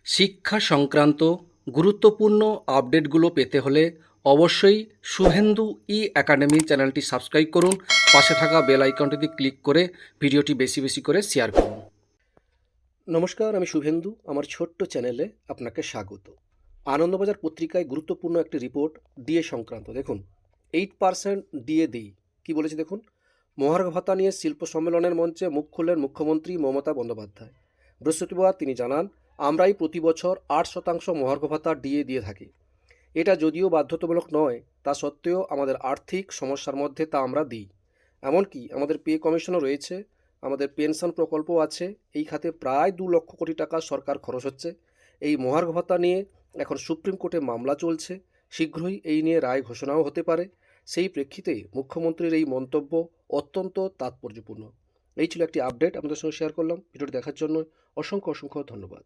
শিক্ষা সংক্রান্ত গুরুত্বপূর্ণ আপডেটগুলো পেতে হলে অবশ্যই শুভেন্দু ই একাডেমি চ্যানেলটি সাবস্ক্রাইব করুন। পাশে থাকা বেল আইকনটিতে ক্লিক করে ভিডিওটি বেশি বেশি করে শেয়ার করুন। নমস্কার, আমি শুভেন্দু। আমার ছোট্ট চ্যানেলে আপনাকে স্বাগত। আনন্দবাজার পত্রিকায় গুরুত্বপূর্ণ একটি রিপোর্ট ডিএ সংক্রান্ত। দেখুন, 8% ডিএ দিই কী বলেছে দেখুন। মহার্ঘ ভাতা নিয়ে শিল্প সম্মেলনের মঞ্চে মুখ খুললেন মুখ্যমন্ত্রী মমতা বন্দ্যোপাধ্যায়। বৃহস্পতিবার তিনি জানান, আমরাই প্রতি বছর 8% মহার্ঘ ভাতা ডিএ দিয়ে থাকি। এটা যদিও বাধ্যতামূলক নয়, তা সত্ত্বেও আমাদের আর্থিক সমস্যার মধ্যে তা আমরা দিই। এমনকি আমাদের পে কমিশনও রয়েছে, আমাদের পেনশন প্রকল্পও আছে। এই খাতে প্রায় 2 লক্ষ কোটি টাকা সরকার খরচ হচ্ছে। এই মহার্ঘ ভাতা নিয়ে এখন সুপ্রিম কোর্টে মামলা চলছে। শীঘ্রই এই নিয়ে রায় ঘোষণাও হতে পারে। সেই প্রেক্ষিতে মুখ্যমন্ত্রীর এই মন্তব্য অত্যন্ত তাৎপর্যপূর্ণ। এই ছিল একটি আপডেট, আপনাদের সঙ্গে শেয়ার করলাম। ভিডিওটি দেখার জন্য অসংখ্য অসংখ্য ধন্যবাদ।